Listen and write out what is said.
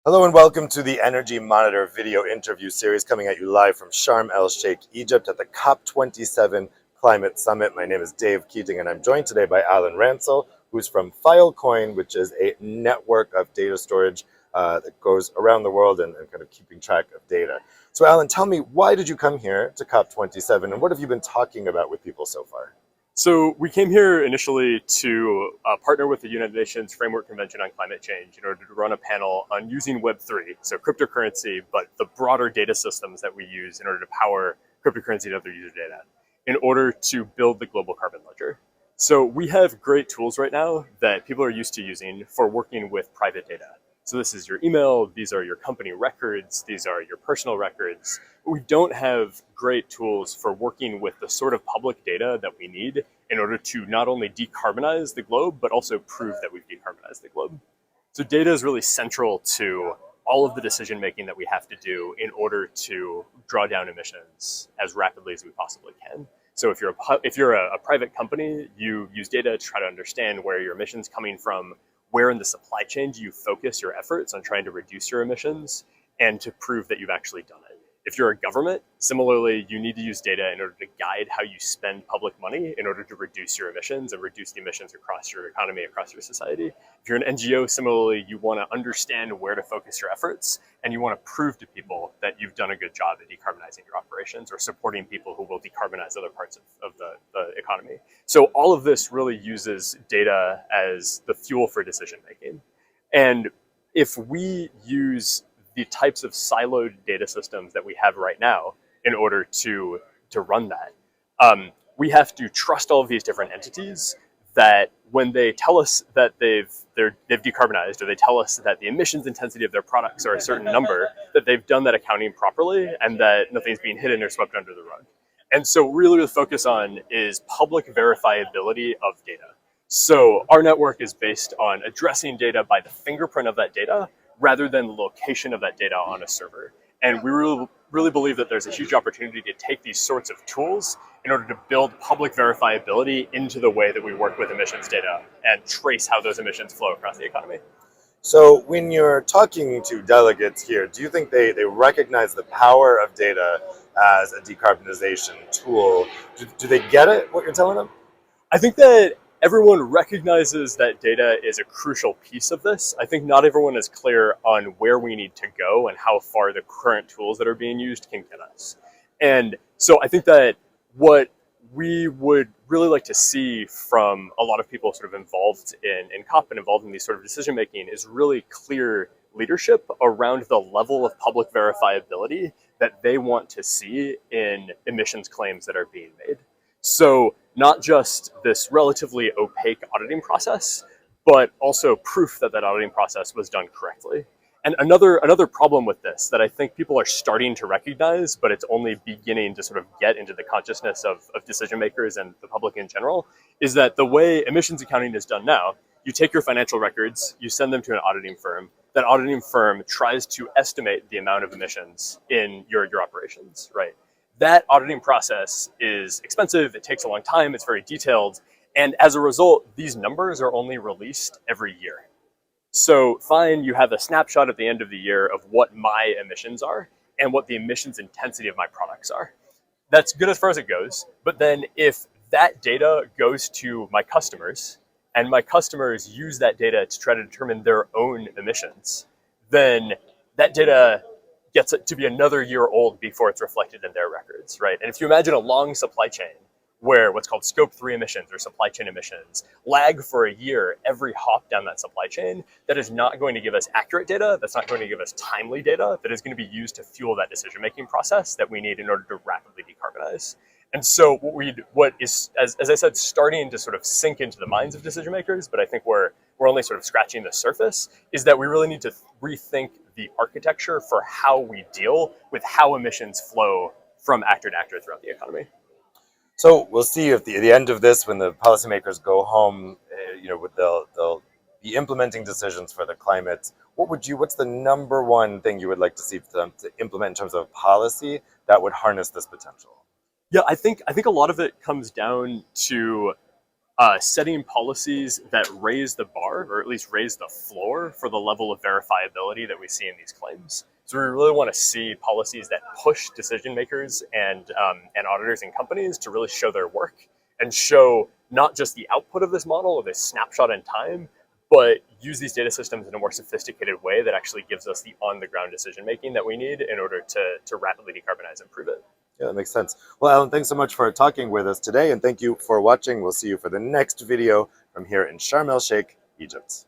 Hello and welcome to the Energy Monitor video interview series coming at you live from Sharm El Sheikh, Egypt at the COP27 Climate Summit. My name is Dave Keating and I'm joined today by Alan Ransil, who's from Filecoin, which is a network of data storage that goes around the world and kind of keeping track of data. So Alan, tell me, why did you come here to COP27 and what have you been talking about with people so far? So we came here initially to partner with the United Nations Framework Convention on Climate Change in order to run a panel on using Web3, so cryptocurrency, but the broader data systems that we use in order to power cryptocurrency and other user data in order to build the global carbon ledger. So we have great tools right now that people are used to using for working with private data. So this is your email, these are your company records, these are your personal records. But we don't have great tools for working with the sort of public data that we need in order to not only decarbonize the globe, but also prove that we've decarbonized the globe. So data is really central to all of the decision making that we have to do in order to draw down emissions as rapidly as we possibly can. So if you're a private company, you use data to try to understand where your emissions coming from, where in the supply chain do you focus your efforts on trying to reduce your emissions, and to prove that you've actually done it. If you're a government, similarly, you need to use data in order to guide how you spend public money in order to reduce your emissions and reduce the emissions across your economy, across your society. If you're an NGO, similarly, you want to understand where to focus your efforts, and you want to prove to people that you've done a good job at decarbonizing your operations or supporting people who will decarbonize other parts of the economy. So all of this really uses data as the fuel for decision making. And if we use the types of siloed data systems that we have right now in order to run that, we have to trust all of these different entities that when they tell us that they've decarbonized, or they tell us that the emissions intensity of their products are a certain number, that they've done that accounting properly and that nothing's being hidden or swept under the rug. And so really the focus on is public verifiability of data. So our network is based on addressing data by the fingerprint of that data rather than the location of that data on a server. And we really believe that there's a huge opportunity to take these sorts of tools in order to build public verifiability into the way that we work with emissions data and trace how those emissions flow across the economy. So when you're talking to delegates here, do you think they recognize the power of data as a decarbonization tool? Do they get it, what you're telling them? I think that everyone recognizes that data is a crucial piece of this. I think not everyone is clear on where we need to go and how far the current tools that are being used can get us. And so I think that what we would really like to see from a lot of people sort of involved in COP and involved in these sort of decision making is really clear leadership around the level of public verifiability that they want to see in emissions claims that are being made. So not just this relatively opaque auditing process, but also proof that that auditing process was done correctly. And another problem with this that I think people are starting to recognize, but it's only beginning to sort of get into the consciousness of decision makers and the public in general, is that the way emissions accounting is done now, you take your financial records, you send them to an auditing firm, that auditing firm tries to estimate the amount of emissions in your operations, right? That auditing process is expensive, it takes a long time, it's very detailed, and as a result, these numbers are only released every year. So fine, you have a snapshot at the end of the year of what my emissions are and what the emissions intensity of my products are. That's good as far as it goes, but then if that data goes to my customers and my customers use that data to try to determine their own emissions, then that data gets it to be another year old before it's reflected in their records, right? And if you imagine a long supply chain where what's called scope 3 emissions or supply chain emissions lag for a year every hop down that supply chain, that is not going to give us accurate data, that's not going to give us timely data, that is going to be used to fuel that decision-making process that we need in order to rapidly decarbonize. And so what is, as I said, starting to sort of sink into the minds of decision makers, but I think we're only sort of scratching the surface, is that we really need to rethink the architecture for how we deal with how emissions flow from actor to actor throughout the economy. So we'll see if the end of this, when the policymakers go home, they'll be implementing decisions for the climate. What's the number one thing you would like to see them to implement in terms of policy that would harness this potential? Yeah, I think a lot of it comes down to setting policies that raise the bar, or at least raise the floor for the level of verifiability that we see in these claims. So we really want to see policies that push decision makers and auditors and companies to really show their work and show not just the output of this model or this snapshot in time, but use these data systems in a more sophisticated way that actually gives us the on-the-ground decision making that we need in order to rapidly decarbonize and improve it. Yeah, that makes sense. Well, Alan, thanks so much for talking with us today, and thank you for watching. We'll see you for the next video from here in Sharm El Sheikh, Egypt.